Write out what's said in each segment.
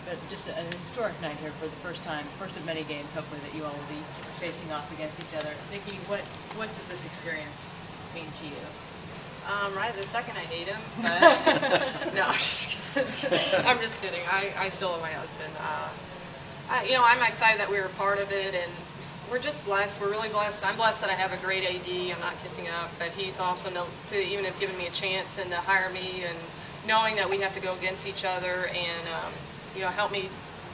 but just an historic night here for the first time, first of many games, hopefully, that you all will be facing off against each other. Nikki, what does this experience mean to you? Right the second I hate him, but no, I'm just kidding. I'm just kidding. I still love my husband. I'm excited that we were part of it, and we're just blessed. We're really blessed. I'm blessed that I have a great AD. I'm not kissing up, but he's also to even have given me a chance and to hire me, and knowing that we have to go against each other, and help me,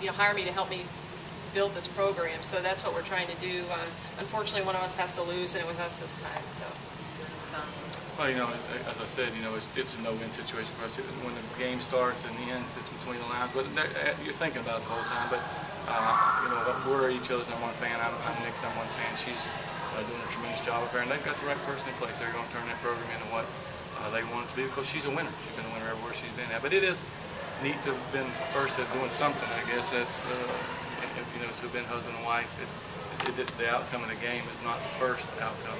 hire me to help me build this program. So that's what we're trying to do. Unfortunately, one of us has to lose, and it was us this time. So. Well, as I said, it's a no-win situation for us. When the game starts and ends, it's between the lines. But you're thinking about it the whole time. But we're each other's number one fan. I'm Nick's number one fan. She's doing a tremendous job up there, and they've got the right person in place. They're going to turn that program into what they want it to be, because she's a winner. She's been a winner everywhere she's been at. But it is neat to have been first at doing something. I guess that's to have been husband and wife. The outcome of the game is not the first outcome.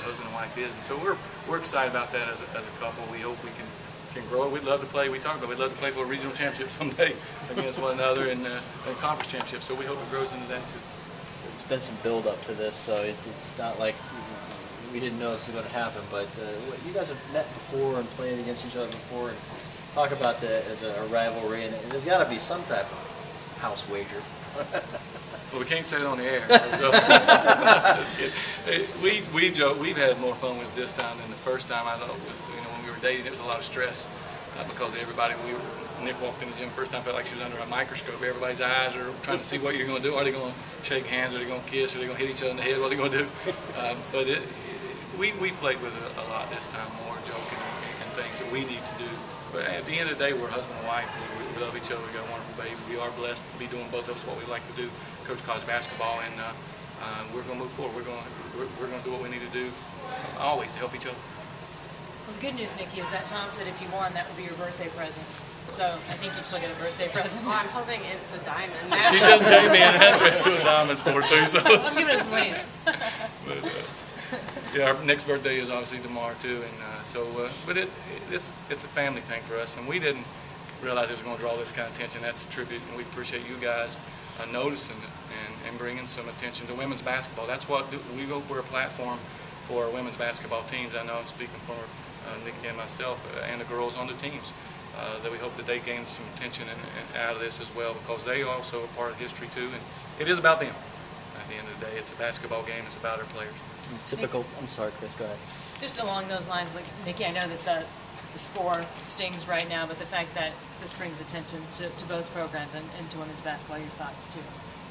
Husband and wife is, and so we're excited about that as a couple. We hope we can grow it. We'd love to play. We'd love to play for a regional championship someday against one another and a conference championship. So we hope it grows into that too. There's been some build up to this, so it's not like we didn't know this was going to happen. But you guys have met before and played against each other before, and talk about that as a rivalry. And there's got to be some type of house wager. Well, we can't say it on the air. So, we've had more fun with it this time than the first time. I thought, when we were dating, it was a lot of stress because everybody. Nick walked in the gym first time, felt like she was under a microscope. Everybody's eyes are trying to see what you're going to do. Are they going to shake hands? Are they going to kiss? Are they going to hit each other in the head? What are they going to do? But we played with it a lot this time, more joking and things that we need to do. But at the end of the day, we're husband and wife. We love each other. We got a wonderful baby. We are blessed to be doing both of us what we like to do, coach college basketball, and we're going to move forward. We're going to do what we need to do always to help each other. Well, the good news, Nikki, is that Tom said if you won, that would be your birthday present. So I think you still get a birthday present. Well, I'm hoping it's a diamond. She just gave me an address to a diamond store too. So I'm giving us leads. Yeah, our next birthday is obviously tomorrow too, and but it's a family thing for us, and we didn't realize it was going to draw this kind of attention. That's a tribute, and we appreciate you guys noticing it and bringing some attention to women's basketball. That's what we're a platform for our women's basketball teams. I know I'm speaking for Nikki and myself and the girls on the teams. That we hope that they gain some attention and out of this as well, because they also are part of history too, and it is about them. At the end of the day, it's a basketball game. It's about our players. Typical. I'm sorry, Chris. Go ahead. Just along those lines, like Nikki, I know that the score stings right now, but the fact that this brings attention to both programs and to women's basketball, your thoughts too?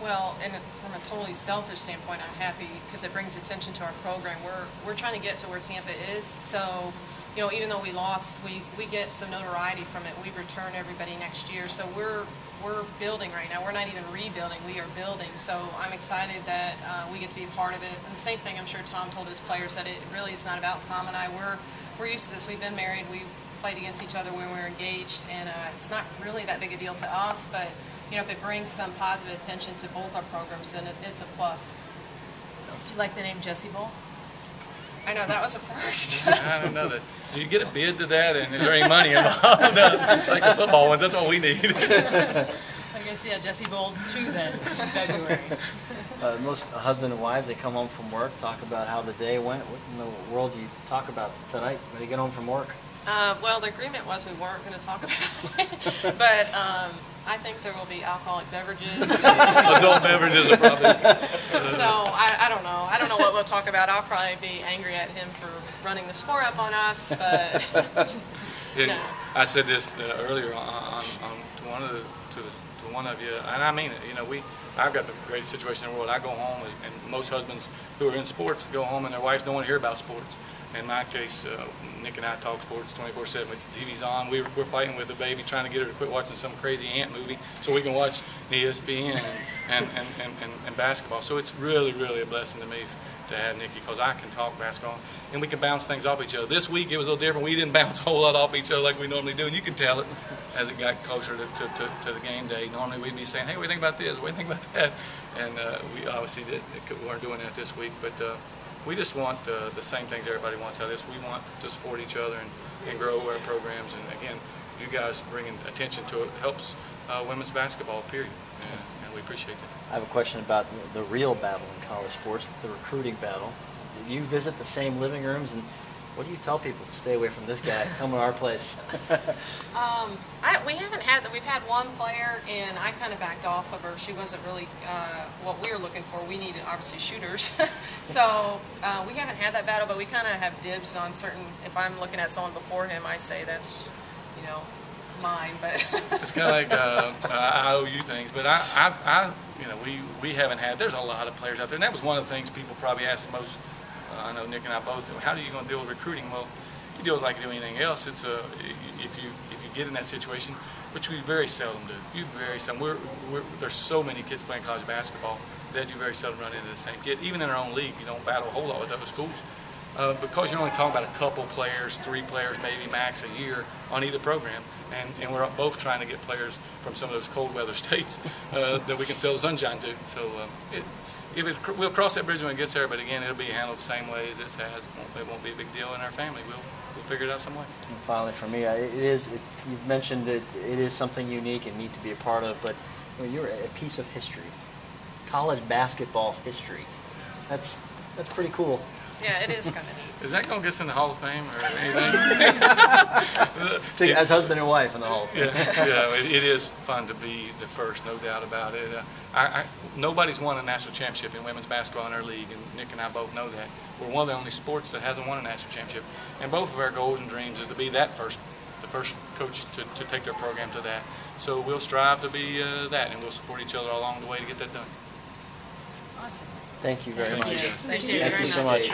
Well, and from a totally selfish standpoint, I'm happy because it brings attention to our program. We're trying to get to where Tampa is, so even though we lost, we get some notoriety from it. We return everybody next year, so we're building right now. We're not even rebuilding, we are building. So I'm excited that we get to be a part of it. And the same thing, I'm sure Tom told his players, that it really is not about Tom and I. We're used to this. We've been married. We played against each other when we were engaged, and it's not really that big a deal to us. But if it brings some positive attention to both our programs, then it's a plus. Do you like the name Jessee Bowl? I know, that was a first. I don't know that. Do you get a bid to that, and is there any money involved? Like the football ones, that's all we need. I guess, yeah, Jessee Bowl 2 then, in February. Most husband and wives, they come home from work, talk about how the day went. What in the world do you talk about tonight when you get home from work? Well, the agreement was we weren't going to talk about it, but I think there will be alcoholic beverages. Adult beverages are probably. So I don't know. I don't know what we'll talk about. I'll probably be angry at him for running the score up on us, but no. I said this earlier to one of you, and I mean it. I've got the greatest situation in the world. I go home, and most husbands who are in sports go home and their wives don't want to hear about sports. In my case, Nick and I talk sports 24/7. It's TV's on. We're fighting with the baby, trying to get her to quit watching some crazy ant movie so we can watch ESPN and basketball. So it's really, really a blessing to me to have Nikki, because I can talk basketball and we can bounce things off each other. This week it was a little different. We didn't bounce a whole lot off each other like we normally do, and you can tell it as it got closer to the game day. Normally we'd be saying, hey, what do you think about this? What do you think about that? And we obviously weren't doing that this week, but we just want the same things everybody wants out of this. We want to support each other and grow our programs. And again, you guys bringing attention to it helps women's basketball, period. And we appreciate that. I have a question about the real battle in college sports, the recruiting battle. Do you visit the same living rooms, and what do you tell people? Stay away from this guy. Come to our place. We haven't had that. We've had one player, and I kind of backed off of her. She wasn't really what we were looking for. We needed, obviously, shooters. So we haven't had that battle, but we kind of have dibs on certain. If I'm looking at someone before him, I say that's, mine. But it's kind of like I owe you things, but we haven't had. There's a lot of players out there, and that was one of the things people probably asked the most. I know Nick and I both. How are you going to deal with recruiting? Well, you deal with it like you do anything else. It's if you get in that situation, which we very seldom do. You very seldom. There's so many kids playing college basketball that you very seldom run into the same kid. Even in our own league, you don't battle a whole lot with other schools because you're only talking about a couple players, 3 players maybe max a year on either program, and we're both trying to get players from some of those cold weather states that we can sell the sunshine to. So we'll cross that bridge when it gets there, but again, it'll be handled the same way as this has. It won't be a big deal in our family. We'll figure it out some way. And finally, for me, you've mentioned that it is something unique and need to be a part of, but you're a piece of history, college basketball history. That's pretty cool. yeah, it is kind of neat. Is that going to get us in the Hall of Fame or anything? As husband and wife in the Hall of Fame. Yeah, it is fun to be the first, no doubt about it. Nobody's won a national championship in women's basketball in our league, and Nick and I both know that. We're one of the only sports that hasn't won a national championship, and both of our goals and dreams is to be the first coach to take their program to that. So we'll strive to be that, and we'll support each other along the way to get that done. Awesome. Thank you very much. Thank you. Thank you so much.